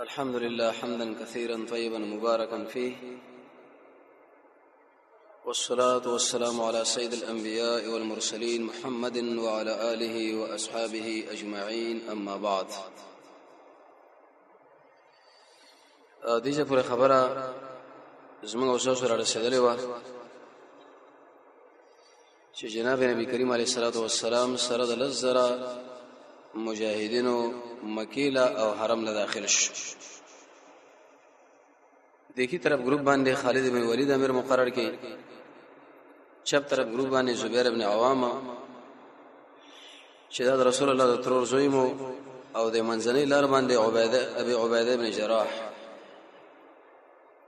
الحمد لله حمدا كثيرا طيبا مباركا فيه، والصلاة والسلام على سيد الأنبياء والمرسلين محمد وعلى آله وأصحابه أجمعين. أما بعد، دیجه پر خبره زموږ اوسو سره رسیدلې و چې جناب نبی کریم علیه الصلاۃ والسلام سره د لزره مجاهدینو مکیلا او حرم له داخل شو. دیکھی طرف گروپ باندې خالد بن ولید امیر مقرر کړي، چپ طرف گروپ باندې زبیر ابن عوام چې دا رسول الله د ترور زوی مو، او د منځنۍ لار باندې ابي عبیده ابن جراح،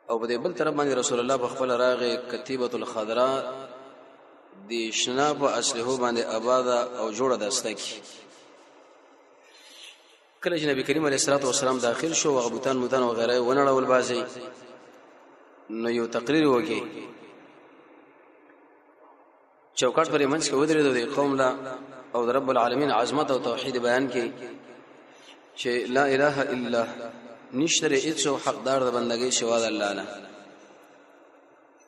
او په دې بل طرف باندې رسول الله بخپل راغې کتیبه الخضراء د شناب اصله باندې آباده او جوړه دسته کی. کله چې نبی کریم علیه الصلاه والسلام داخل شو، وغبطان مدان او غیره ونړول بازي، نو یو تقریر وکي چوکاټ پرې منځ کې ودرېدو د قوم لا او د رب العالمین عظمت او توحید بیان کړي چې لا اله الا نشتره هیڅ حقدار د بندګۍ سوا د الله نه.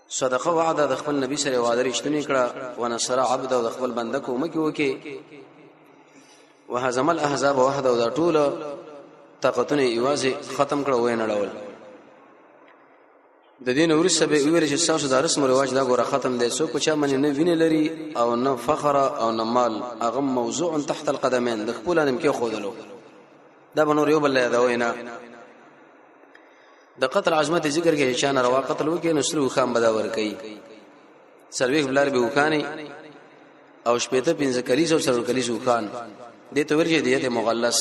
صدقه وعده د خپل نبی سره وعده رښتینی کړه، ونصر عبد او د خپل بنده کومه کې وکي، وهزم الاحزاب وحده او د ټول طاقتونه ایوازي ختم کړه وې نړول. د دین ورسره به ویل چې تاسو د رسم رواج دا ګوره ختم دی، څوک چې من نه ویني لري او نه فخر او نه مال، هغه موضوع تحت القدمين د خپل انم کې خودلو، دا بنور یو بل دا وینا د قتل عظمت ذکر کې چې نه روا قتل وکي نسلو خام بداور کوي، سرویک بلار به وکاني او شپېته پنځه کلیس او سرور کلیس وکان دې ته ورجه دیت مغلس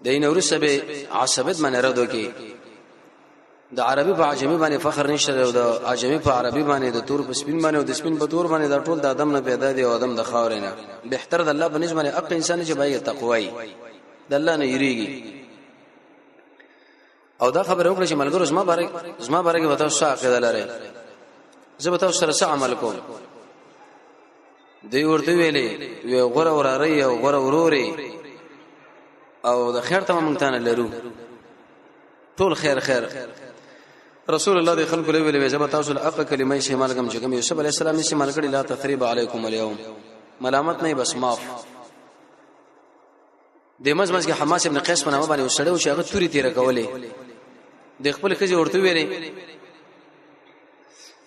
دین ورسره به عصبت من ردو کې د عربي په عجمي باندې فخر نشته، او د عجمي په عربي باندې د تور په سپین باندې او د سپین په تور باندې د ټول د ادم نه پیدا دی او ادم د خاور نه بهتر د الله په نسبت باندې اق انسان چې بای تقوی د الله نه یریږي. او دا خبره وکړه چې ملګرو زما بارے کې وتاو څه عقیده لري، زه به تاسو سره عمل کوم. دی ورته ویلې یو غره وراره او غره وروري او د خیر ته مونږ ته نه لرو، ټول خیر. رسول الله د خلکو له ویلې زما تاسو له اق کلمې شي مالکم چې کوم یوسف علی السلام یې مال کړي، لا تثریب علیکم اليوم، ملامت نه بس معاف. د مزمز کې حماس ابن قیس په نامه باندې وسړیو چې هغه توري تیر کولې، د خپل خځې ورته ویلې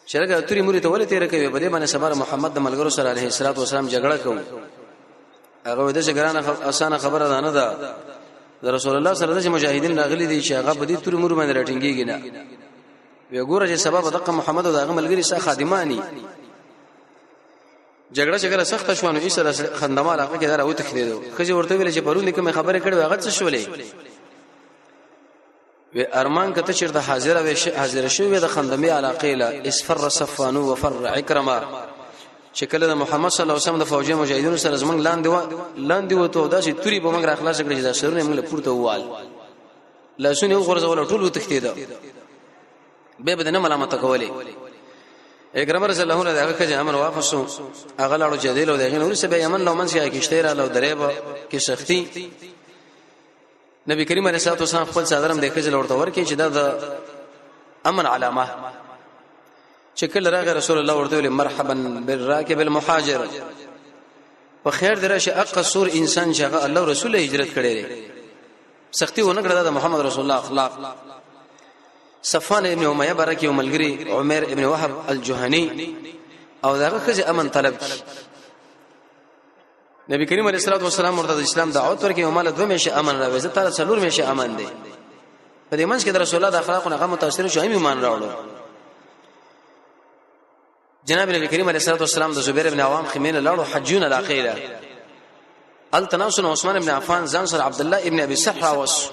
شرګه توري موري ته ولې تیر کوي، په دې باندې سبار محمد د ملګرو سره علیه الصلاه والسلام جګړه کوي. هغه د څنګه اسانه خبره نه ده، د رسول الله سره د مجاهدین راغلي دي چې هغه په دې توري مور باندې راټینګيږي نه، وی ګوره چې سبب دغه محمد او دغه ملګری سره خادمانی جګړه سخت شو، نو ایسره خندمال هغه کې دا راو تخلیدو. خځه ورته ویل چې پرون کوم خبره کړو هغه څه شولې، و ارمان کته چیرته حاضر شوی د خندمي علاقې له اسفر صفانو وفر عکرمه چې کله د محمد صلی الله علیه وسلم د فوجي مجاهدینو سره زمنګ لاندې وته داسې توري به موږ را خلاص کړی چې دا سرونه موږ پورته ووال لاسونه غرزول ټول وتښتیدا به بدنه ملامت کولې. اکرم رسول الله علیه هغه چې امر واپسو هغه لاړو چې دیلو دغه نور سبه یمن لو منځه کې شته را لو دریب کې سختی. نبی کریم علیه الصلاه والسلام خپل صدرم د خځل ورته ورکې چې دا د امن علامه چې کله راغی رسول الله ورته ویل مرحبا بالراكب المهاجر، په خیر درشه اقصور انسان چې الله رسول هجرت کړي لري، سختی ونه کړه د محمد رسول الله اخلاق. صفوان ابن امیہ برکی او ملګری عمر ابن وهب الجهنی او داغه خځه امن طلب کی. نبی کریم علیه الصلاه والسلام ورته د اسلام دعوت ورکې او مال دوه میشه امن راوي، زه تعالی څلور میشه امن دی. په دې منځ کې د رسول الله د اخلاقونو هغه متاثر شو، ایمان راوړو. جناب نبی کریم علیه الصلاه والسلام د زبیر ابن عوام خیمه لاړو حجون الاخیره التناصن عثمان ابن عفان ځان سره عبد الله ابن ابي سحر واس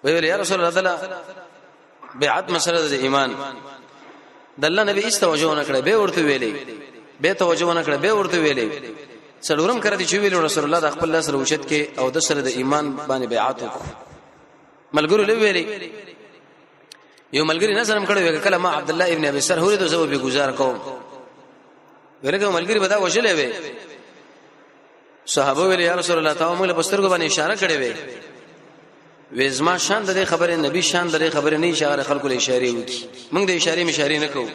ویل یا رسول الله بیعت مسله د ایمان د الله نبی استوجه نه کړه، به ورته ویلې به توجه نه کړه، به ورته ویلې څلورم کړه چې ویل رسول الله د خپل الله سره وشت کې او د سره د ایمان باندې بیعت وکړه. ملګرو له ویلې یو ملګری نظرم کړو کله ما عبد الله ابن ابي سر هوري د زو به گزار کوم، ورګه ملګری بدا وشلې وې صحابه ویل یا رسول الله تعالی موږ له بسترګو باندې اشاره کړې وې، وېزما شان د خبره نبی شان د خبره نه اشاره خلکو له اشاره وکي موږ د اشاره مشاري نه کوو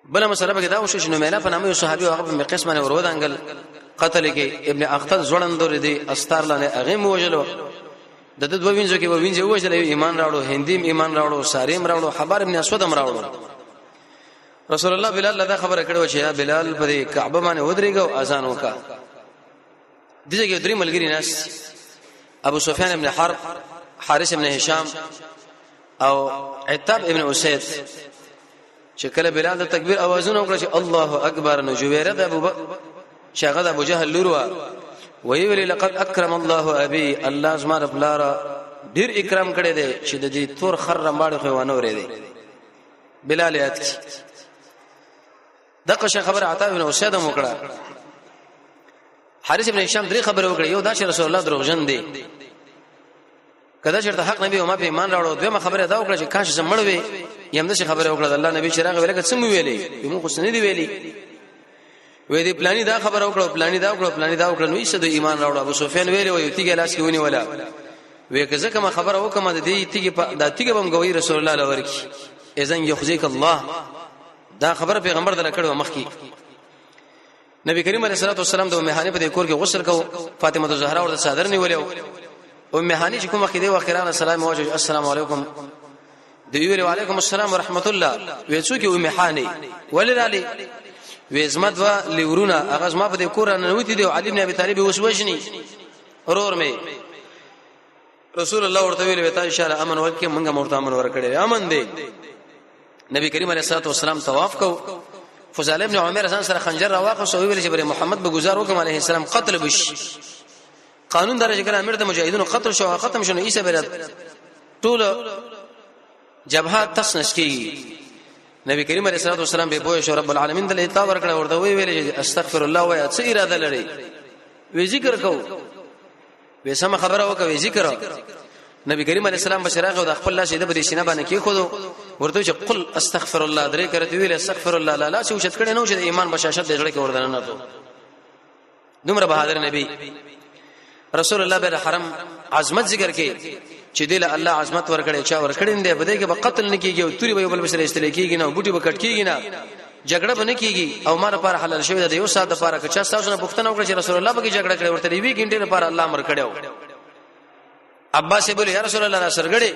بل مسله به دا وشو چې نو مینا په نامه یو صحابي هغه په قسمه ورو دانګل قتل کې ابن اختل زړندور دي استار لانه هغه موجلو د دوه وینځو کې وینځو وجل ایمان راوړو هندیم ایمان راوړو ساریم راوړو حبار ابن اسود هم راوړو رسول الله بلال لدا خبره کړو چې یا بلال په کعبه باندې ودرېګو اذان وکا دغه کې درې ملګری ناس ابو سفیان ابن حرب حارث ابن هشام او عتاب ابن اسید چې کله بلال د تکبیر اوازونه وکړه چې الله اکبر نو جويره د ابو شاغد ابو جهل لوروا ویل لقد اکرم الله ابي الله زما بلارا ډیر اکرام کړی دی چې د دې تور خر ماړ خو ونه ورې دی بلال یات دغه خبر عطا ابن اسید وکړه حارث ابن هشام درې خبره وکړه یو دا چې رسول الله دروغجن دی کله چې ته حق نبی او ما په ایمان راوړو دویمه خبره دا وکړه چې کاش زمړ وي یم د خبره وکړه الله نبی چراغ ویل کڅ مو ویلې موږ خو سن دی ویلې وې دې پلاني دا خبره وکړه پلاني دا وکړه نو یې د ایمان راوړو ابو سفیان ویلې وې تیګه لاس کې ونی ولا وې کزه کوم خبره وکړه د دې تیګه د تیګه بم غوي رسول الله لورکی اذن یخزیک الله دا خبره پیغمبر دره کړو مخکي نبی کریم علیه الصلاه والسلام د مهانه په کور کې غسل کو فاطمه الزهرا ورته صادر نیولیو او مهانه چې کوم خیده واخرانه السلام علیکم السلام علیکم دی ویلو علیکم السلام ورحمت الله وېڅو کې مهانه ولرالي وېزمت وا لورونه هغه ما په کور نه نوتی دی علي ابن ابي طالب وسوجني اورور می رسول الله ورته ویل وتا اشاره امن ورکه منګه مرته امن ورکړي امن دی نبی کریم علیه الصلاه والسلام طواف کو فضال ابن عمر ځان سره خنجر راواخص او ویل چې بر محمد به گزار وکم علیه السلام قتل بش قانون درجه کړه امیر د مجاهدینو قتل شو ختم شنو عیسی بر ټول جبهات تسنش کی نبی کریم علیه الصلاه والسلام به پوه شو رب العالمین د اطاعت ورکړه ورته ویل استغفر الله و څه اراده لري وی ذکر کو وې سم خبره وکوي ذکر نبی کریم علیه السلام بشراغه او د خپل لاس د بده سینه باندې کې خو ورته چې قل استغفر الله درې کرته ویل استغفر الله لا څه وشت کړي نو چې ایمان بشاشت دې جوړ کې وردان نه ته دومره بهادر نبی رسول الله بر حرم عظمت ذکر کې چې دل الله عظمت ورکړي چا ورکړي دې بده کې به قتل نه کیږي او توري به بل بسره استل کیږي نه بوټي به کټ کیږي نه جګړه به نه کیږي او مار پر حلال شوی د یو ساعت لپاره که چا تاسو نه پښتنه وکړي چې رسول الله به جګړه کړي ورته وی غنټه لپاره الله امر کړو عباس بوله یا رسول الله سرګړي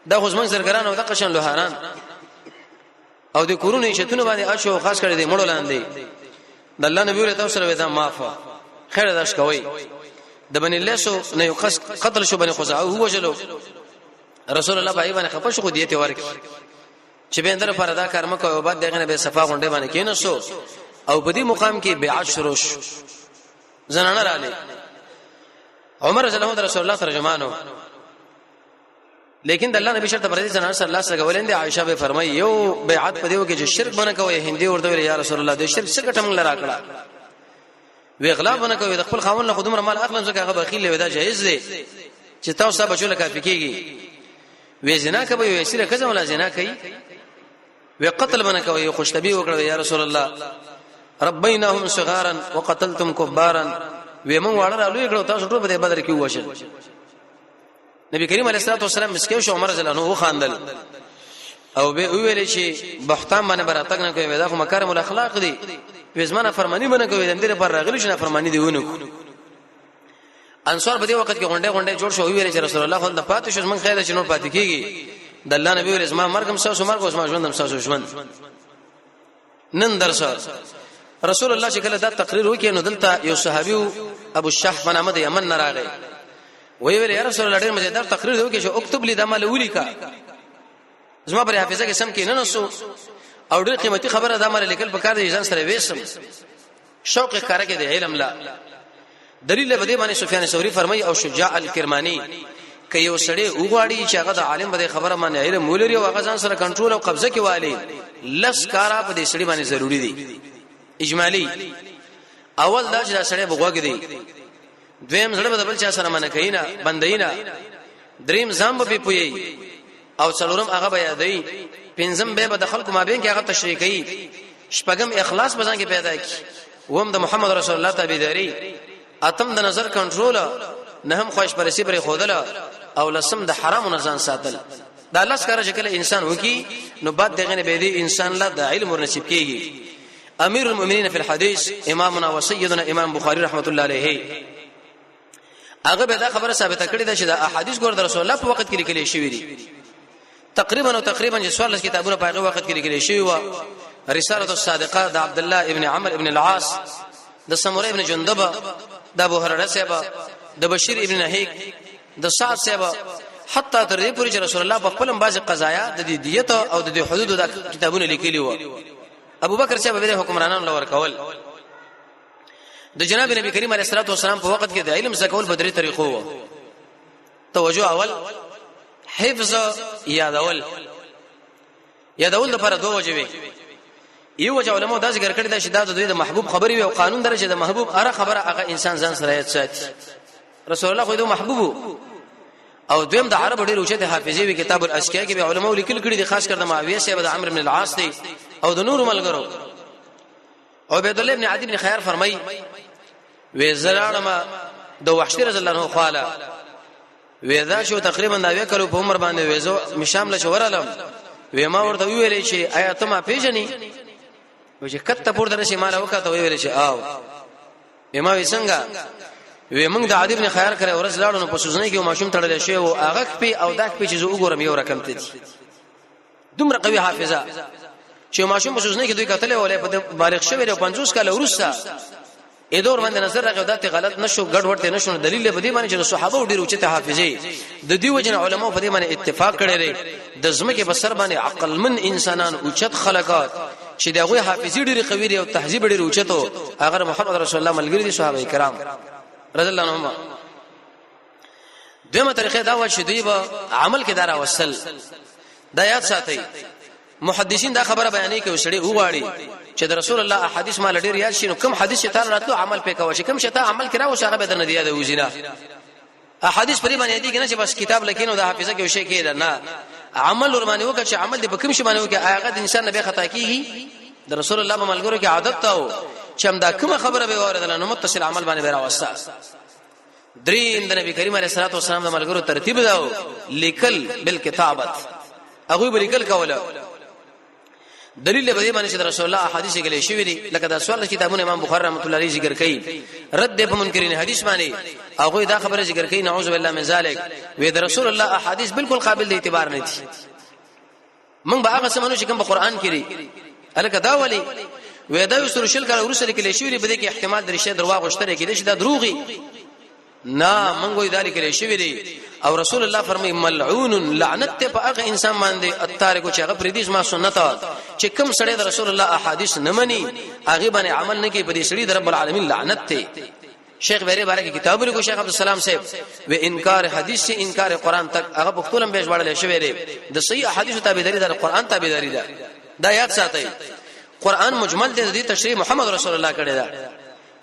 دا خو زمون سرګران او د قشن لوهاران او د کورونو شتونه باندې اچو خاص کړي دي مړو لاندې د الله نبی له تاسو سره ودا معفو خیر داش کوي د بنی لسو نه یو قتل شو بنی خزاعه هو وجلو رسول الله باندې باندې خپش خو دیته ورک چې به اندر پر ادا کار مکو او بعد دغه نه به صفا غونډه باندې کینسو او په دې مقام کې بیعت شروع زنانه رااله عمر رضی الله عنه رسول الله ترجمانو لیکن د الله نبی شرط پر دې زنانه صلی الله علیه وسلم عائشہ به فرمایي یو بیعت په دیو کې چې شرک باندې کوي هندي ورته یا رسول الله دې شرک څنګه ټم لرا کړه وی اغلا باندې کوي د خپل خاون له خدوم مال اخلم ځکه هغه بخیل ودا جایز دی چې تاسو سبا بچو لکه فکیږي وی زنا کوي وی سره کزم ولا زنا کوي وی قتل باندې کوي خوشتبي وکړه یا رسول الله ربیناهم صغارا وقتلتم كبارا وی مون وړه لوی کړو تاسو ټول په بدر کې وښه نبی کریم علیه الصلاه والسلام مسکیو شو عمر رضی الله عنه خواندل او به ویل چې بهتان باندې براتګ نه کوي دا خو مکارم الاخلاق دي وزمانه فرمانی باندې کوي دندې پر راغلی شنه فرمانی دی ونه انصار په دې وخت کې غونډه جوړ شو ویل چې رسول الله خو د پاتې شو من خیر چې نور پاتې کیږي د الله نبی ول اسما مرګم ساسو مرګ اوس ما ژوندم ساسو ژوند نن درسه رسول الله چې کله دا تقریر وکړي نو دلته یو صحابي ابو الشح بن احمد یمن راغی ویل یا رسول الله ډېر مزیدار تقریر وکړي چې اكتب لي د عمل ولیکا زما پر حافظه کې سم کې نه نسو او ډېر قیمتي خبره د عمل لیکل په کار دي ځان سره وېسم شوق کار کې د علم لا دلیل به دې باندې سفیان ثوری فرمایي او شجاع الکرمانی ک یو سړی وګواړي چې هغه د عالم به خبره باندې علم ولري او هغه ځان سره کنټرول او قبضه کې والی لس کارا په دې سړي باندې ضروری دي اجمالی اول دا چې دا سړی بغوګ دی دویم سړی به بل چا سره منه کینا بندینا دریم ځم به پوي او څلورم هغه به یادای پنځم به د خلکو مابین کې هغه تشریح کوي شپږم اخلاص بزن کې پیدا کی ووم د محمد رسول الله تابعداري اتم د نظر کنټرول نه هم خوښ پرسي پر خودله او لسم د حرام نه ځان ساتل دا الله سره چې کله انسان وکي نو بعد دغه نه به دي انسان له د علم ورنصیب کیږي امیر المؤمنین فی الحديث امامنا وسيدنا امام بخاری رحمت الله علیه هغه به دا خبره ثابته کړې ده چې دا احادیث ګور د رسول الله په وخت کې لیکل شوی دي تقریبا چې څوارلس کتابونه په هغه وخت کې لیکل شوی و رساله الصادقه د عبد الله ابن عمرو ابن العاص د سمره ابن جندب د ابو هريره صاحب د بشیر ابن نهیک د سعد صاحب حتی تر دې پورې چې رسول الله په خپل بعض قضایا د دې دیت او د حدود د کتابونه لیکلي و ابو بکر صاحب به حکمرانان لور کول د جناب نبی کریم علیه الصلاه والسلام په وخت کې د علم زکول په درې طریقو و توجه اول حفظ یادول لپاره دوه وجوي یو وجه علماء دا ذکر کړی دا چې دا د دوی د محبوب خبري او قانون درجه د محبوب اره خبره هغه انسان ځان سره یاد ساتي رسول الله خو دې محبوب او دویم د عرب ډېر اوچته حافظي وی کتاب الاشکیاء کې به علماء لیکل کړي دي خاص کر د معاویه صاحب د عمرو بن العاص دی او د نور ملګرو او عبد الله ابن عدي بن خيار فرمای وې زړاړم د وحشي رضی الله عنه خاله وېدا شو تقریبا دا وکړو په عمر باندې وېزو مشامل شو ورالم وې ما ورته ویلې چې آیا ته ما پیژنې و چې کته پور درشي مال وکړه ویلې چې آو ما وې څنګه وې موږ د عدي بن خيار کړه ورځ لاړو په سوزنې کې ماشوم تړل شي او هغه په او دا په چې زه وګورم یو رقم ته دومره قوي حافظه چې ماشوم په سوزنې کې دوی کتلې ولې په بالغ شوی او 50 کال ورسره ادور باندې نظر راغی دا ته غلط نشو ګډ ورته نشو دلیل به دې باندې چې صحابه ډیر اوچته حافظي د دې وجنه علماء په دې باندې اتفاق کړي لري د زمکه بسر باندې عقل من انسانان اوچت خلقات چې دغه حافظي ډیر قوي او تهذیب ډیر اوچتو اگر محمد رسول الله ملګری دي صحابه کرام رضی الله عنهم دغه طریقې دا و چې دوی به عمل کې دارا وصل دا یاد ساتي محدثین دا خبره بیانې کوي سړي وغواړي چې د رسول الله احادیث مال ډیر یاد شي نو کوم حدیث ته راتلو عمل پې کوي کوم شته عمل کړه او هغه به د ندیه د وزینا احادیث پرې باندې دي کنه چې بس کتاب لکینو د حافظه کې وشي کېده نه عمل ور باندې وکړي چې عمل دې په کوم شي باندې وکړي هغه د انسان نه خطا کیږي د رسول الله په ملګرو کې عادت تاو چې هم دا کوم خبره به اوریدل نو متصل عمل باندې راوسته درین د نبی کریم علیه الصلاه والسلام د ملګرو ترتیب داو لیکل بالکتابت هغه به لیکل کوله دلیل به باندې چې رسول الله احادیث کې شوی دي لکه دا سوال کتابونه امام بخاری رحمت الله علیه ذکر کړي رد په منکرین حدیث باندې هغه دا خبره ذکر کړي نعوذ بالله من ذلک وې د رسول الله احادیث بالکل قابل د اعتبار نه دي موږ به هغه سمونو چې کوم په قران کې لري الکه دا ولی وې دا یو سره شل کړه ورسره کې شوی دي بده کې احتمال درشه درواغ وشتره کې دي چې دا دروغي نه منګوي ذالک له شوی دی او رسول الله فرمای ملعون لعنت په هغه انسان باندې التارک چې هغه پردیس ما سنت چې کوم سړی د رسول الله احادیث نه مني هغه باندې عمل نه کوي په دې سړي د رب العالمین لعنت ته شیخ بهری بارے کې کتاب لیکو شیخ عبد السلام صاحب و انکار حدیث سے انکار قران تک هغه بختولم به ژړل شوی دی د صحیح احادیث تابعداري د قران تابعداري ده دا یاد ساتئ قران مجمل دی د تشریح محمد رسول الله کړی دا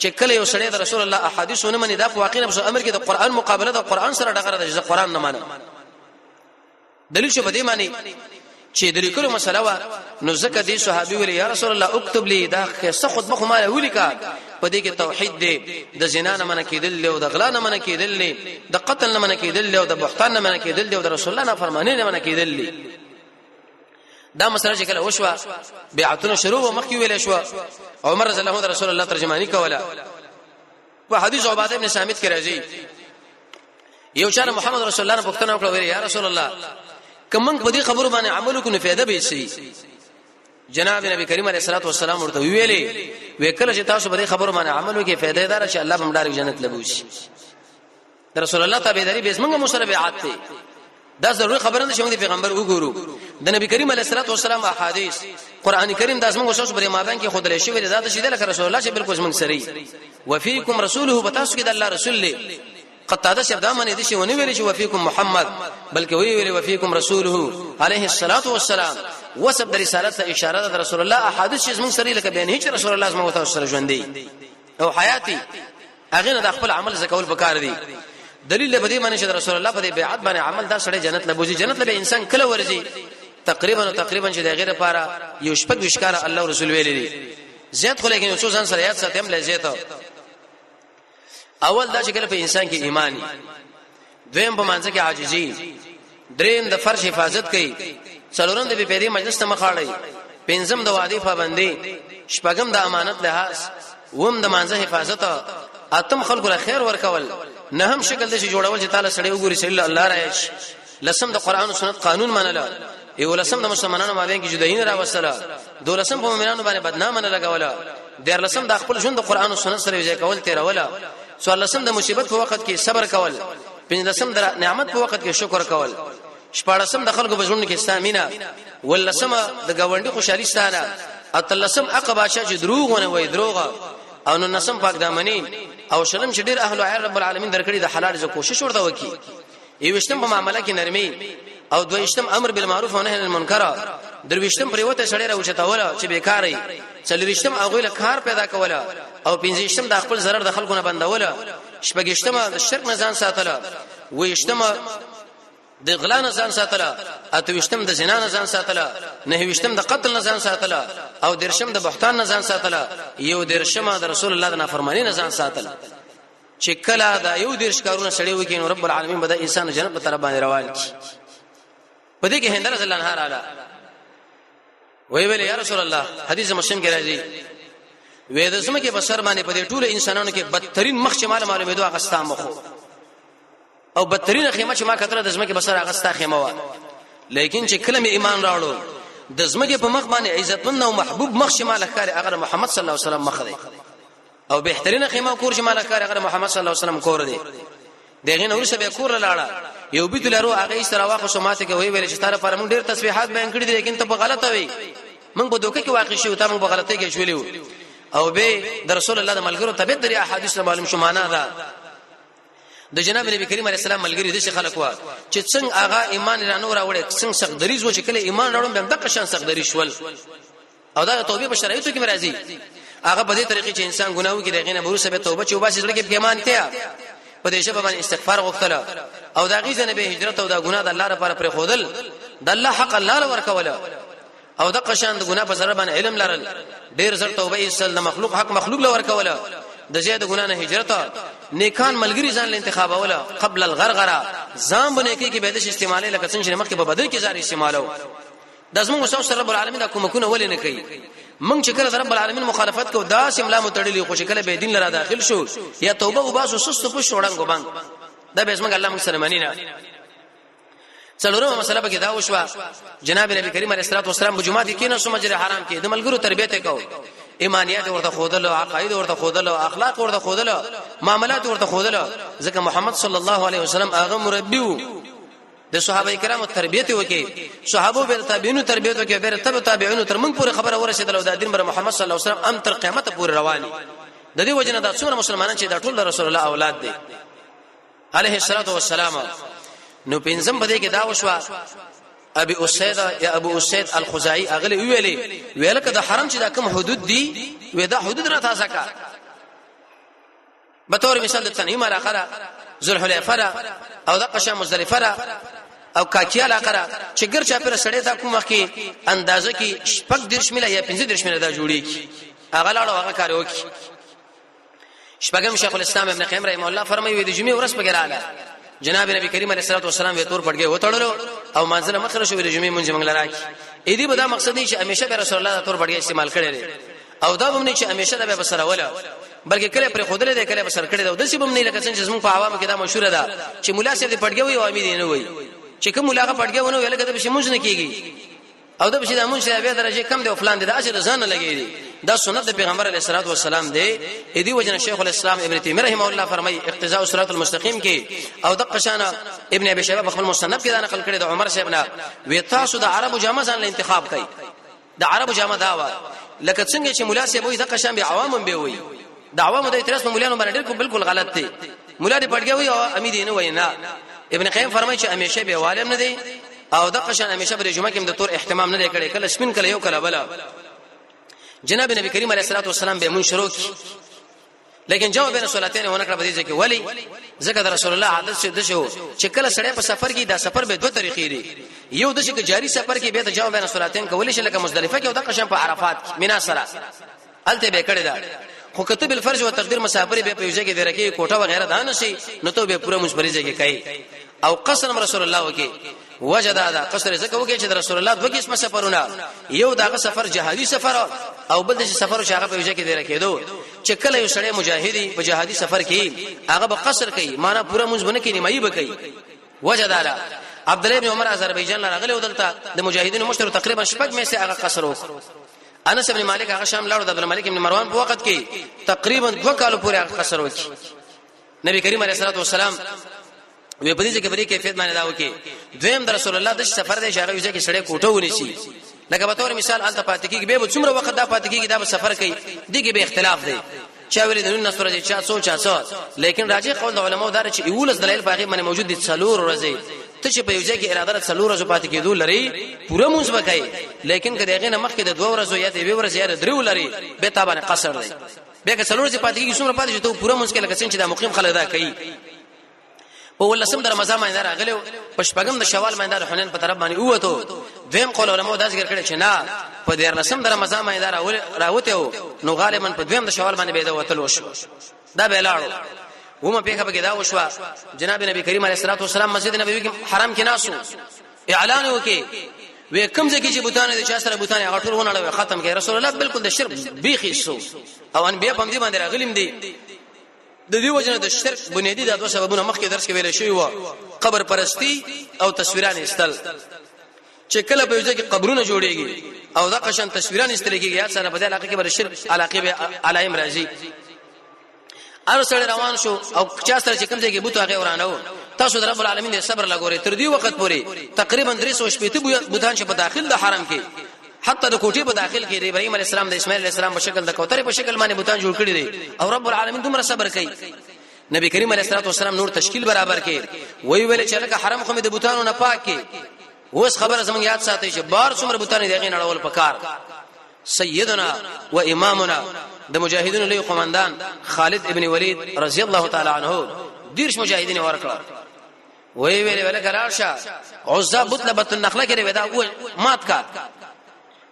چې کله یو سړی د رسول الله احادیثونه مني دا په واقعي په امر کې د قران مقابله د قران سره ډغره د قران نه مانه دلیل شو بده معنی چې د لیکلو مسله وا نو زکه دي صحابي ویل یا رسول الله اكتب لي دا خصه خطبه خو مال ولیکا په دې کې توحید دی د زنا نه من کېدل او د غلا نه من کېدل د قتل نه من کېدل او د بهتان نه من کېدل او د رسول الله نه فرمانه نه من کېدل دا مسله چې کله وشوه بیعتونه شروع و مخکې ویل شو عمر رضی الله عنه رسول الله ترجمانی کوله په حدیث عباده ابن صامت کې راځي یو چار محمد رسول الله پوښتنه وکړه یا رسول الله کوم په دې خبرو باندې عمل کو نه فایده به شي جناب نبی کریم علیه الصلاه والسلام ورته ویلې وکړه چې تاسو په دې خبرو باندې عمل وکړئ فایده دار چې الله هم ډارک جنت لبوشي رسول الله تابعداري به څنګه مشربعات دي دا ضروري خبره ده چې موږ پیغمبر وګورو د نبی کریم علیه الصلاه والسلام احادیث قران کریم د اسمن وسوس بری مابین کې خود لشي ویل ذات شیدل لکه رسول الله چې بالکل اسمن سری وفيكم رسوله بتاسو کې د الله رسول له قطاده شبد امنه دي شي ونی ویل شي وفيكم محمد بلکې وی ویل وفيكم رسوله عليه الصلاه والسلام وسب د رسالت اشاره د رسول الله احادیث چې اسمن سری لکه بیان هیڅ رسول الله اسمن وتعالى سره ژوندې او حياتي اغه د خپل عمل زکول پکار دي دلیل به دې معنی چې رسول الله په دې بیعت باندې عمل دا سړی جنت لبوزي جنت له انسان کله ورځي تقریبا چې د غیر لپاره یو شپږ وشکاره الله رسول ویلي زیات خو لګین څو ځان سره یاد ساتم له زیات اول دا چې کله په انسان کې ایمانی، دویم په مانځ کې عاجزي، دریم د فرش حفاظت کوي، څلورم د بی مجلس ته مخاړي، پنځم د وعده پابندي، شپږم د امانت لحاظ، وم د مانځ حفاظت، اتم خلکو له خیر ورکول، نهم شکل د جوړول چې تعالی سړی وګوري چې الله راځي، لسم د قران او سنت قانون منله، یو لسم د مسلمانانو مابین کې جدایین را وسله، دولسم په مؤمنانو باندې بدنامه نه لګوله، دیر لسم د خپل ژوند د قران او سنت سره یې کول تیروله، څوارلسم د مصیبت په وخت کې صبر کول، پنځلسم د نعمت په وخت کې شکر کول، شپږلسم د خلکو په ژوند کې استامینه، ولسم د گاونډي خوشالي ستانه، اتلسم عقباشه چې دروغونه وای دروغه، او نو نسم پاک دامنی، او شلم چې ډیر اهل عیر رب العالمین درکړي د حلال ز کوشش ورته وکي، یوشتم په معاملې کې نرمي، او دویشتم امر بالمعروف او نهی عن المنکر، درویشتم پریوته سړی راوچتاوله چې بیکاری، څلوریشتم هغه له کار پیدا کوله، او پنځیشتم د خپل ضرر د خلکو نه بندوله، شپږیشتم د شرک نه ځان ساتله، ویشتم د غلا نه ځان ساتله، اتویشتم د زنا نه ځان ساتله، نهویشتم د قتل نه ځان ساتله، او درشم د بهتان نه ځان ساتله، یو درشم د رسول الله د نافرمانی نه ځان ساتله. چې کله دا یو درش کارونه سړی وکړي نو رب العالمین به د انسان جنت په طرف باندې روان کی. په دې کې هندره رضی الله عنها رااله وی ویل یا رسول الله، حدیث مسلم کې راځي، وې د زمکه بشر باندې په دې ټول انسانانو کې بدترین مخ چې معلومېدو هغه ستا مخ، او بدترین خیمه چې ما کتره د زمکه بشر هغه ستا خیمه و، لیکن چې کلمه ایمان راوړو د زمکه په مخ باندې عزتمن او محبوب مخ چې مالکاره هغه محمد صلی الله علیه وسلم مخ دی، او بهترین خیمه کور چې مالکاره هغه محمد صلی الله علیه وسلم کور دی. دغه نور څه به کور لاړه یو بیت لرو هغه سره واخو سماته کې وی ویل چې تاره پر موږ ډیر تسبیحات بیان کړی دي، لیکن ته په غلطه وی، موږ په دوکه کې واقع شو، ته موږ په غلطه کې شولیو، او به د رسول الله د ملګرو تبع د احادیث معلوم شو معنا ده د جناب نبی کریم علیه السلام ملګری د خلک وا چې څنګه هغه ایمان رانو راوړي، څنګه سخدریز و چې کله ایمان راوړم به د قشان سخدری شول، او دا توبه په شرایطو کې مرضی هغه په دې طریقې چې انسان ګناوي کې دغه نه بروسه به توبه چې وباسي ځکه په ایمان ته په دې شپه باندې استغفار غوښتل، او دا غیزه نه به هجرت او دا ګناه د الله لپاره پر خودل، د الله حق الله ورکول، او د قشان د ګناه په سره باندې علم لرل، ډیر زر توبه ایستل، د مخلوق حق مخلوق لورکول، د زیاده ګناه نه هجرت، نیکان ملګری ځان له انتخاب اوله قبل الغرغره، ځان باندې کې به د استعمالي لکه څنګه چې مخکې په بدل کې زار استعمالو. د زموږ وسو رب العالمین د کومکونه ولې نه کوي، موږ چې کله رب العالمین مخالفت کو دا سم لا متړلی خو چې کله به دین لرا داخل شو یا توبه وباسو سست په شوړنګ باندې دا به اسمه الله موږ سره مانی نه. څلورمه مسله به دا وشوه، جناب نبی کریم علیه الصلاه والسلام په جمعه کې نه سمجره حرام کې د ملګرو تربیته کو، ایمانیات ورته خودل، عقاید ورته خودل، اخلاق ورته خودل، معاملات ورته خودل، ځکه محمد صلی الله علیه وسلم هغه مربی وو د صحابه کرامو تربیته وکي، صحابه به تابعینو تربیته وکي، به تبع تابعینو تر موږ پورې خبره ورسېدل، او د دین بر محمد صلی الله علیه وسلم ام تر قیامت پورې رواني. د دې وجنه د څومره مسلمانان چې د ټول رسول الله اولاد دي علیه الصلاه والسلام. نو پنځم بده کې دا وشوا، ابي اسید یا ابو اسید الخزاعي اغلی ویل کده حرم چې دا کوم حدود دي وې دا حدود را تازه کا، به تور مثال د تنعیم الاخره ذوالحلیفه او د قشم مزدلفه او کاکیال اخره چې ګر چا پر سړی دا کوم کې اندازه کې شپږ درش مله یا 15 درش مله دا جوړی کی هغه لاړو هغه کار وکي. شپږم شیخ الاسلام ابن قیم رحمه الله فرمایي د جمعې ورځ پګراله جناب نبی کریم علیه الصلاه والسلام وی تور پړګي وټړلو او منځله مخره شو د جمعې مونږ منګل راکی. اې دې به دا مقصد دی چې همیشه به رسول الله تور پړګي استعمال کړي او دا هم نه چې همیشه به بسره ولا بلکې کله پر خودله دې کله بسر کړي دا د سیبم نه لکه څنګه چې موږ په عوامو کې دا مشهور ده چې مولا صاحب دې پړګي وي او امید نه وي چې کوم مولا پړګي ونه ویل کده به مونږ نه کیږي او دا بشي د مونږ شه درجه کم دی او فلان دي دا اجر ځان لګي دا سنت د پیغمبر علیه الصلاه والسلام دی. دې وجنه شیخ الاسلام ابن تیمیه رحمه الله فرمایي اقتضاء الصراط المستقیم کې او د قشانه ابن ابي شيبه خپل مصنف کې دا نقل کړی د عمر صاحب نه وی تاسو د عربو جامه ځان له انتخاب کړئ، د عربو جامه دا و لکه څنګه چې مولا صاحب وي د قشان به عوام به وي د عوامو د اعتراض په مولانو باندې بالکل غلط دی، مولا دې پړګي وي او امید نه وي نه. ابن قیم فرمایي چې همیشه به عالم نه دی او د قشان همیشه پر جمعه کې د تور اهتمام نه کړي، کله سپین کله یو کله بلا. جناب نبی کریم علیه الصلاه والسلام به مون شروع کی، لیکن جواب بین صلاتین ونه کړ بدی ځکه ولی ذکر رسول الله عادت څه دشو چې کله سړی په سفر کې دا سفر به دوه طریقې لري، یو د چې جاری سفر کې به ته جواب بین صلاتین کولی شي لکه مزدلفه کې او د قشم په عرفات مینا سره الته به کړی دا، خو کتب الفرج او تقدیر مسافر به په یوځای کې درکې کوټه وغیرہ دا نشي نو ته به پوره مشفریزه کې کوي او قسم رسول الله وکي وجدا دا قصر زکه وکي چې رسول الله دوه قسمه سفرونه یو داغه سفر جهادي سفر او بل د سفر شاغه په یوځای کې درکېدو چې کله یو سړی مجاهدی په جهادي سفر کې هغه به قصر کوي معنا پوره مزبنه کې نیمایي بکي وجدا عبد الله بن عمر آذربایجان راغله ودلته د مجاهدینو مشر تقریبا شپږ مې سه هغه قصر وکړ انس بن مالک هغه شام لاړو د عبد الملک بن مروان په وخت کې تقریبا 2 کال پورې هغه قصر وکړ نبی کریم علیه الصلاه والسلام وی په دې کې بری کیفیت باندې دا وکي دویم در رسول الله د سفر د شاغه یوځای کې سړی کوټه ونیسي لکه به تور مثال انت پاتې کېږي به څومره وخت دا پاتې کېږي دا به سفر کوي دغه به اختلاف دی چا ویل د نن سورې چا سوچا لیکن راجح قول د علماء دار چې ایولس دلایل باغی باندې موجود دي څلور ورځې ته چې په یوځای کې اراده سره څلور ورځې پاتې کېدو لري پوره مونږ وکای لیکن کله هغه نه مخکې د 2 ورځې یا د 2 ورځې یا د 3 لري به تابانه قصر دی به که څلور ورځې پاتې کېږي څومره پاتې چې ته پوره مونږ کې لکه څنګه چې د مقیم خلک دا کوي په ولسم در رمضان باندې راغلو په شپږم د شوال باندې حنین په طرف باندې ووته دویم قول علماء دا ذکر کړي چې نه په دیر لسم در رمضان باندې راوته نو غالبا په دویم د شوال باندې به دا وتل وشو دا به لاړو ومه پیخه به دا وشو جناب نبی کریم علیه الصلاه والسلام مسجد نبوي کې حرام کې ناسو اعلان وکي وې کوم ځکه چې بوتانه د چا سره بوتانه هغه ټول ونه ختم کړي رسول الله بالکل د شرک بیخي سو او انبیا په دې باندې راغلم دي د دې وجنه د شرک بنیادی د دوه سببونه مخکې درس کې ویل شوی و قبر پرستی او تصویران استل چې کله په یوځای کې قبرونه جوړيږي او دا قشن تصویران استل کېږي یا څنګه په دې علاقه کې بر شرک علاقه به علایم راځي ار سره روان شو او چا سره چې کوم ځای کې بوت هغه ورانو تاسو د رب العالمین د صبر لګوري تر دې وخت پورې تقریبا 380 بوتان چې په داخل د حرم کې حتی د کوټې په داخل کې ابراهيم عليه السلام د اسماعیل عليه السلام په شکل د کوترې په شکل باندې بوتان جوړ کړي دي او رب العالمین دومره صبر کوي نبی کریم علیه الصلاه والسلام نور تشکیل برابر کې وی ویل چې لکه حرم خو د بوتانو نه پاک کې اوس خبره زمون یاد ساتي چې بار څومره بوتان دي غین اړول پکار سیدنا و امامنا د مجاهدینو لوی قومندان خالد ابن ولید رضی الله تعالی عنه دیرش مجاهدین ورکړه وی ویل کراشه عزا بطلبت النخله کې ودا مات کا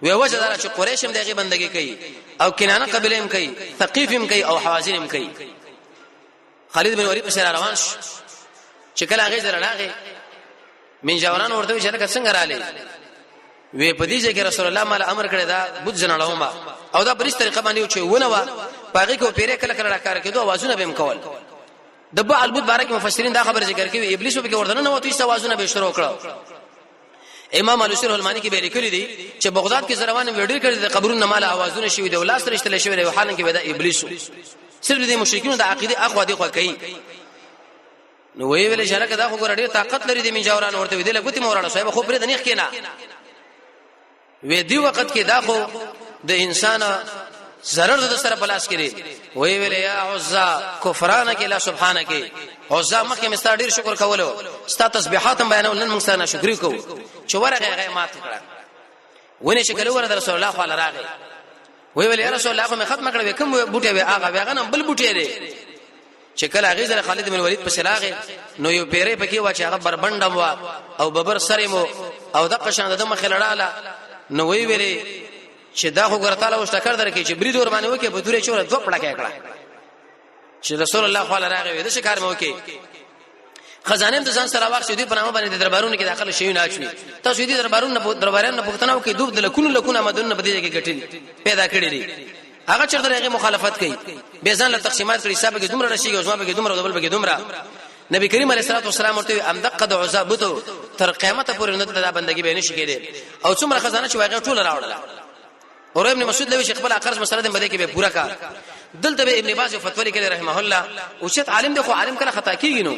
وی وجه دا چې قریش هم دغه بندګي کوي او کنانه قبیله هم کوي ثقيف هم کوي او حوازن هم کوي خالد بن ولید سره روان شو چې کله هغه سره راغی من جوړان ورته چې لکه څنګه رااله وی په دې چې رسول الله مال امر کړی دا بوت جنړاوما او دا پرې طریقه باندې چې ونه وا پاګه کو پیره کله کله راکار کېدو اوازونه به هم کول د با البوت بارک مفسرین دا خبر ذکر کوي ابلیس په کې ورته نه وته اوازونه به شروع کړو امام علوسر المانی کې به لیکلي دي چې بغداد کې زروان ویډیو کړی د قبرونو مال اوازونه شوی دی ولاس رښتله شوی دی حالان کې به دا ابلیس صرف د مشرکین د عقیده اخوا دی خو کوي نو وی ویل شرکه دا خو ګرډي طاقت لري د من جوړان ورته ویل غوتی موراله صاحب خو پرې د نیخ کینا وی دی وخت کې دا خو د انسان zarar د سره بلاس کړي وی ویل یا عزا کفرانک الا سبحانك عزا مخه مستا ډیر شکر کولو ستا تسبیحات بیانول نن موږ سره شکر کوو چې ورغه غي مات کړه ونه شکل ور رسول الله صلی الله علیه وی ویل یا رسول الله خو ختم کړو کوم بوټي وی هغه غنم بل بوټي دی چې کله هغه زره خالد بن ولید په سلاغه نو یو پیری پکې وا چې هغه بربندم وا او ببر سره مو او د قشان د مخ لړاله نو وی ویلې چې دا خو ګرتاله وشتکر درکې چې برید ور باندې وکي په دوره چوره دوه پړه کړه چې رسول الله صلی الله علیه وسلم کار مو وکي خزانه د ځان سره واخ شدي په نامه باندې دربارونو کې داخله شي نه اچوي تاسو دې دربارونو پښتنو کې دوب د لکونه مدن په دې کې ګټل پیدا کړی دي هغه چرته هغه مخالفت کوي به ځان له تقسیمات کړي حساب کې دومره رشي او ځما کې دومره دبل کې دومره نبی کریم علیه الصلاه والسلام ورته ام دقد عذابته تر قیامت پورې نه د بندګي به نشي کېده او څومره خزانه چې واقع ټول راوړل اور ابن مسعود لوي شیخ بل اقرز مسله دې بده کې به پورا کار دلته به ابن باز فتوا لیکي رحمه الله او شت عالم دی خو عالم کله خطا کیږي نو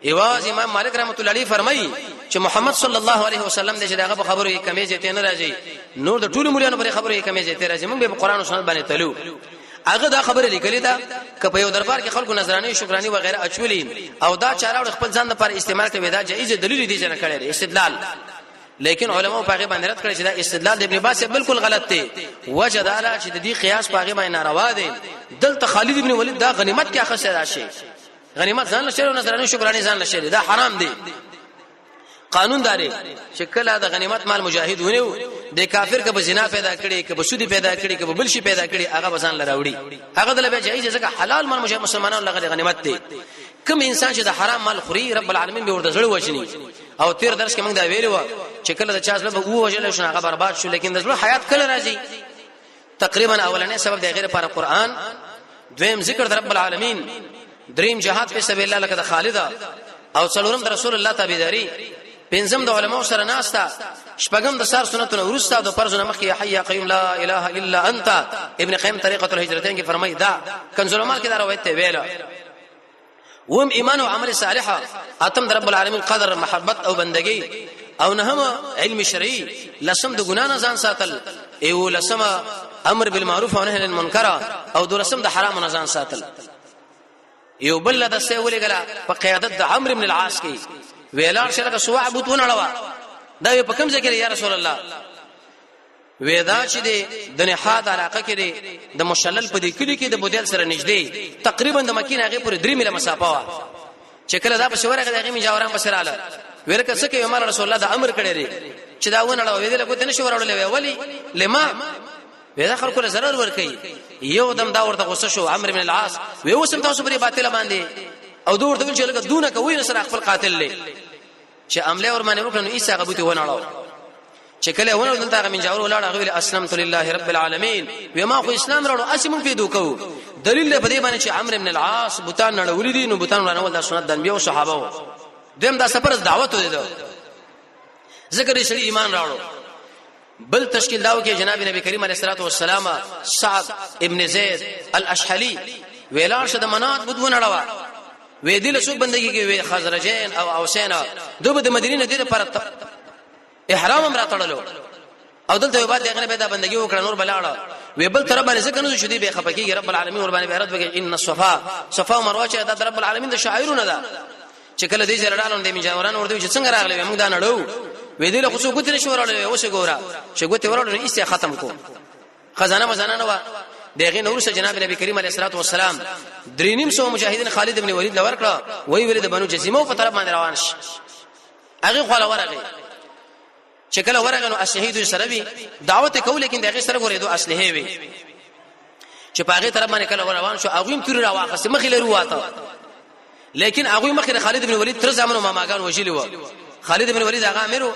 ایواز امام مالک رحمت الله علیه فرمایي چې محمد صلی الله علیه وسلم دې دغه خبرو یې کمی زیته نه راځي نور د ټول مليانو پر خبرو یې کمی زیته راځي موږ به قرآن او سنت باندې تلو هغه دا خبره لیکلې ده ک په یو دربار کې خلکو نظرانه شکرانی و غیره اچولې او دا چاره خپل ځان لپاره استعمال کوي دا جایز دلیل دي چې نه کړي استدلال لیکن علماء په هغه باندې رد کړی چې دا استدلال د ابن عباس بالکل غلط دی وجه دا لا چې د دې قیاس په هغه باندې ناروا دی دلته خالد ابن ولید دا غنیمت کې اخیسته راشي غنیمت ځان لشه نظرانه شکرانی ځان لشه دا حرام دی قانون داري چې کله د غنیمت مال مجاهد ونه د کافر کبه زنا پیدا کړي کبه سودی پیدا کړي کبه بل شي پیدا کړي هغه بسان لراوړي هغه د لبه جایز ځکه حلال مال مسلمانانو لغه غنیمت دی کوم انسان چې د حرام مال خوري رب العالمین به ورته زړه وښني او تیر درس کې موږ دا ویلو چې کله د چا ځله وو وجل شو هغه برباد شو لیکن د زړه حیات کله راځي تقریبا اولنې سبب د غیر پر قرآن دویم ذکر د رب العالمین دریم جهاد په سبیل الله لکه د خالدا او څلورم د رسول الله تابعداري پنځم د علماء سره ناستا شپږم د سار سنتونو ورسته د فرضونو مخکې حي یا قیوم لا اله الا انت ابن قیم طریقه الهجرتین کې فرمایي دا کنز العمال کې دا روایت ویل وم ایمان او عمل صالحه اتم د رب العالمین قدر محبت او بندگی او نهم علم شرعي لسم د ګنا نه ځان ساتل ایو لسم امر بالمعروف او نهي عن المنکر او دولسم د حرام نه ځان ساتل یو بل د سه ولګلا په قیادت د عمرو بن العاص کې ویلار شرک سوا عبودونه لوا دا په کوم ځای کې یا رسول الله وېدا چې د نحاد علاقه کې د مشلل په دې کلی کې د بودیل سره نږدې تقریبا د مکینه هغه پر 3 میله مسافه وا چې کله دا په شوره کې هغه میجاوران بسراله ورکه څه کې عمر رسول الله د امر کړی دی چې دا ونه لو ویل کوته نشو ورولې ولی لما وېدا خلکو له ضرر ور کوي یو دم دا ورته غوسه شو عمرو بن العاص وې وسم تاسو پرې باطل باندې او دوی ورته چې لکه دونه کوي سره خپل قاتل لې چې عمله ور باندې وکړنو عیسی غبوته وناړو چې کله ونه دلته غو من جوړ ولاړ غویل اسلمت لله رب العالمین وما خو اسلام راړو اسمن په دوکو دلیل په دې باندې چې عمرو بن العاص بوتان نړولې دي نو بوتان ورانول د سنت د انبیو صحابه دیم دا سفر دعوت ودی ذکر شری ایمان راړو بل تشکیل داو کې جناب نبی کریم علیه الصلاه والسلام سعد ابن زید الاشحلی ویلار شد منات بدون اړوا وې دې له څو بندګي کې خزرجین او اوسین دوی د مدینه دې پر احرام امر تړلو او دلته بعد دغه به دا بندګي وکړه نور بلاړه وې بل تر باندې ځکه نو شدي به خپکیږي رب العالمین ور باندې بهرت وکړي ان صفا مروه چې دا رب العالمین د شاعرونه ده چې کله دې جوړالون دې میجاوران ورته چې څنګه راغلي موږ دا نړو وې دې له خصو ګوتې نشو ورولې اوسه ګورا چې ګوتې ورولې ایسته ختم کو خزانه نه و دغه نور سره جناب نبی کریم علیه الصلاه والسلام درینیم سو مجاهدین خالد ابن ولید لور کړه وی ویل د بنو جزیمه په طرف باندې روان شي هغه خلا ورغه چې کله ورغه نو الشهید سره وی دعوت کو لیکن دغه سره ورېدو اصله وی چې پاغه طرف باندې کله روان شو هغه تر راواخه مخې لري واته لیکن هغه مخې خالد ابن ولید تر زمانو ماماګان وجلی و خالد ابن ولید هغه امرو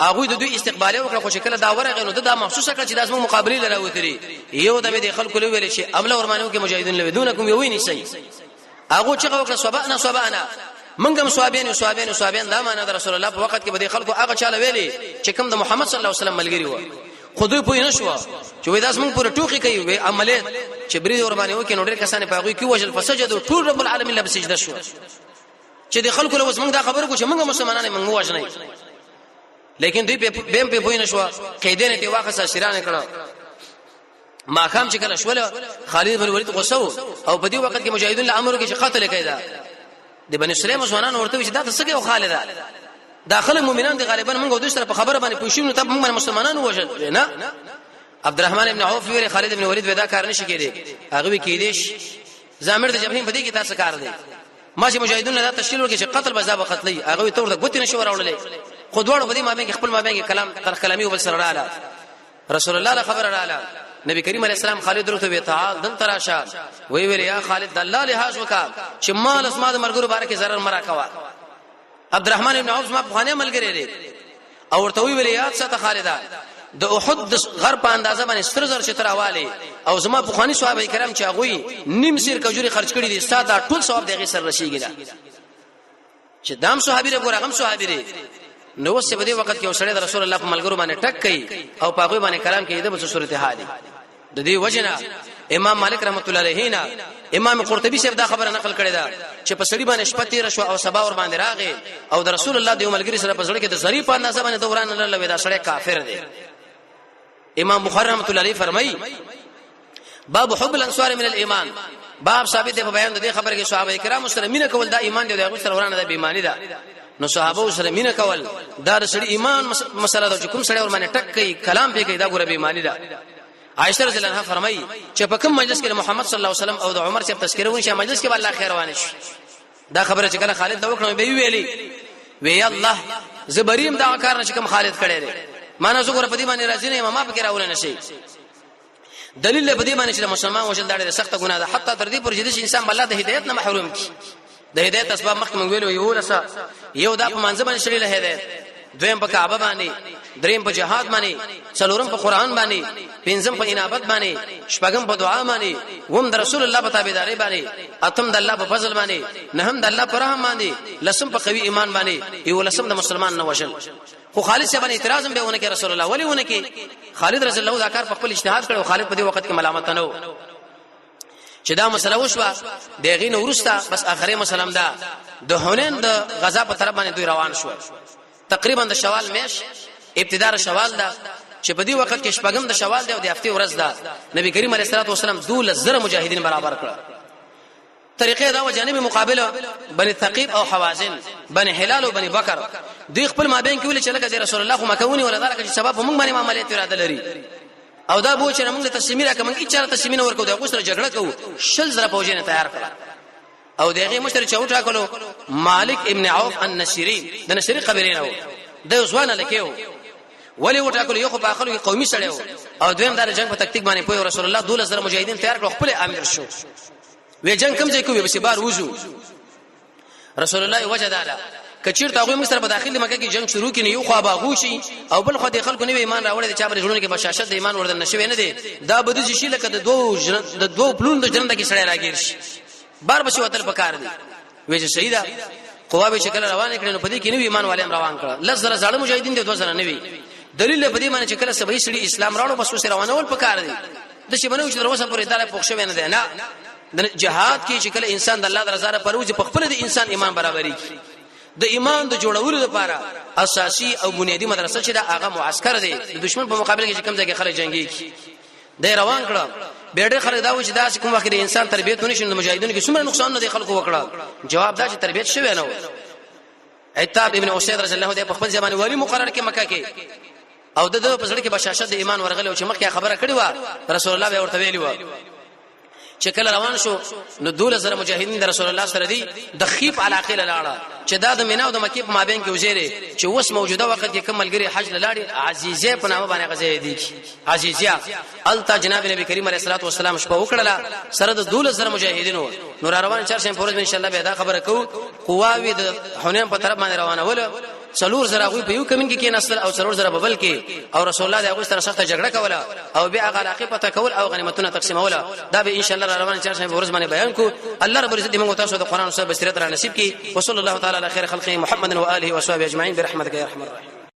هغه د دوی استقبال وکړه خو شکل دا ورغه نو دا محسوسه کړ چې داسمو مقابله لره وتري یو د خلکو له ویل شي عمله ورمانو کې مجاهدین له دونکم یویني سي هغه چې وکړه صبانا منګم صوابین دا معنا د رسول الله په وخت کې به خلکو هغه چاله ویلي چې کوم د محمد صلی الله علیه وسلم ملګری و خو دوی پوه نه شو چې وې داس موږ پر ټوکی کوي وې عملیات چې برید ورمانه وکړي نو ډېر کسانه په هغه کې وجل فسجدوا ټول رب العالمین له سجده شو چې د خلکو له وسمنګ دا خبره کو چې موږ مسلمانانه موږ وژنې لیکن دوی په پوی نشو قیدین ته واخصه شیران کړه ما خام چې کله شول خالد بن ولید غوسو او په دې وخت کې مجاهدین له امر کې چې قتل کړه د بنی سلیم مسلمانانو ورته چې دا څه کې خالد داخله مؤمنان دي غالبا موږ دوی سره په خبره باندې پوښیو نو ته موږ مسلمانانو وژل نه عبدالرحمن ابن عوف ویل خالد بن ولید ودا کار نشي کېږي هغه کېدیش زامر د جبهې په دې کې تاسو کار دی ما چې مجاهدین له تشکیل ورکړي چې قتل بزاب قتلې هغه تور د ګوت نشو راوللې خودوړو په دې ما باندې خپل ما باندې کلامي وبل سره رااله رسول الله له خبر رااله نبی کریم علیه السلام خالد ورته وی تعال دل تراشه وی ویل یا خالد الله لحاظ وکا چې مال اسماء د مرګرو بارکه zarar مرا کوا عبدالرحمن ابن عوف ما په خانه ملګری دی او ورته وی ویل یاد ساته خالد د احد غر په اندازه باندې ستر زر شتر حواله او زما په خاني صحابه کرام چې هغه نیم سیر کجوري خرج کړي دي ساده ټول ثواب دغه سر رسیږي چې دام صحابي رغه رقم صحابي نو څه په دې وخت کې اوسړه د رسول الله په ملګرو باندې ټک کوي او په هغه باندې کلام کوي د بل صورت حال د دې وجنه امام مالک رحمت الله علیه نه امام قرطبي صاحب دا خبره نقل کړې ده چې په سړي باندې شپه تیر شو او سبا ور باندې راغی او د رسول الله د ملګری سره په سړي کې د ظریف په اندازه باندې دوران الله ودا سړی کافر دی امام بخاری رحمت الله علیه فرمایي باب حب الانصار من الايمان باب ثابت دی په بیان د دې خبره کې صحابه کرام سره مینه کول دا ایمان دی او سره ورانه د بیمانی ده نو صحابه سره مینه کول دا سړي ایمان مسله ده چې کوم سړی ور باندې ټک کوي کلام پی کوي دا ګوره بیمانی ده عائشہ رضی الله عنها فرمایي چې په کوم مجلس کې محمد صلی الله علیه وسلم او د عمر صاحب تذکره ونشي مجلس کې الله خیر وانه شي دا خبره چې کله خالد دا وکړو به ویلي وی الله زبریم دا کار نه چې کوم خالد کړي معنا زګور په دې باندې راځي نه ما په کې راول نه شي دلیل په دې باندې چې مسلمان وشل دا ډېر سخت ګناه ده حتی تر دې پر چې انسان بل د هدایت نه محروم کی د هدایت اسباب مخکې مونږ ویلو یو لسه یو د په منځ باندې شړل هدایت دویم په کعبه باندې دریم په جهاد باندې څلورم په قران باندې پنځم په انابت باندې شپږم په دعا باندې وم د رسول الله په تابعداري باندې اتم د الله په فضل باندې نهم د الله په رحم باندې لسم په قوي ایمان باندې یو لسم د مسلمان نه وشل خو خالد صاحب باندې اعتراض هم دیونه کې رسول الله ولی ونه کې خالد رضی الله عنه په خپل اجتهاد کړو خالد په دې وخت کې ملامت نه و چې دا مسله وشوه دغه نو ورسته بس اخري مسله ده د حنین د غزا په طرف باندې دوی روان شو تقریبا د شوال میش ابتدار شوال ده چې په دې وخت کې شپږم د شوال دی او د هفته ورځ ده نبی کریم علیه الصلاه والسلام 12 مجاهدین برابر کړ طریقې دا و جانب مقابله بني ثقيف او حوازن بني هلال او بني بکر دوی خپل مابین کې ویل چې لکه رسول الله خو مکونی ولا دا چې سبب موږ باندې معاملې اراده لري او دا بو چې موږ ته تسلیمي راکمن کی چاره تسلیمي ورکو دا غوسره جګړه کوو شل زره فوجین تیار کړ او دغه مشر چوټا کولو مالک ابن عوف النشری د نشری قبیله نو د ځوان لکيو ولی وټا کولو یو خو په اخلو قومي سړیو او دویم د جنگ په تکتیک باندې په رسول الله 12 مجاهدین تیار کړ خپل امیر شو وی جنگ کم ځای کوي به بار وځو رسول الله وجداله کچیر تاغوی مصر په داخلي مکه کې جنگ شروع کینې یو خو باغوشي او بل خو د خلکو نه ایمان راوړل چې چا برجونه کې بشاشت د ایمان وردن نشوي نه دي دا بده شي لکه د دوه پلون د جنت کې سړی راګیر شي بار بشي وتل پکار دي وی چې شهیدا قوا به شکل روان کړي نو په دې کې نو ایمان والے روان کړه لزر زړه مجاهدین دي 2000 نه وی دلیل په دې باندې چې کله سبي سړي اسلام راوړو بس وسه روانول پکار دي د شي بنو چې دروازه پورې داله پوښښ نه ده نه د جهاد کې چې کله انسان د الله درزاره پروځي په خپل د انسان ایمان برابرۍ د ایمان د جوړولو لپاره اساسي او بنیادی مدرسه چې دا هغه معسكر دی د دشمن په مقابل کې چې کوم ځای خلک جنگي د روان کړه بیرته خلک دا و چې دا کوم وخت د انسان تربيت ونشي د مجاهدینو کې څومره نقصان نه دی خلکو وکړه جواب دا چې تربيت شوی نه و عتاب ابن اسید رضی الله عنه په خپل ځمانه ولی مقرر کې مکه کې او د په سړک کې بشاشت د ایمان ورغله او چې مخکې خبره کړې و رسول الله به ورته ویلی و چې کله روان شو نو 12 مجاهدین د رسول الله سره دي د خیف علاقه لاړه چې دا د مینا او د مکې په مابین کې وزیره چې اوس موجوده وخت کې کملګری حج لاړي عزیزه په نامه باندې غزه دي عزیزه التا جناب نبی کریم علیه الصلاه والسلام شپه وکړه سره د 12 مجاهدینو نور روان چرشم پورز ان شاء الله به دا خبره کو قواوی د حنین په طرف باندې روانه ول څلور زره غوي په یو کمن کې نسل او څلور زره ببل کې او رسول الله دغه سره سخت جګړه کوله او بیا هغه علاقه پته کول او غنیمتونه تقسیموله دا به ان شاء الله روان چرشم پورز باندې بیان کو الله رب العزت موږ تاسو د قران او سنت بصیرت را نصیب کړي وصلی الله تعالی علی خیر خلقه محمد و آله و صحبه اجمعین برحمتک یا ارحم الراحمین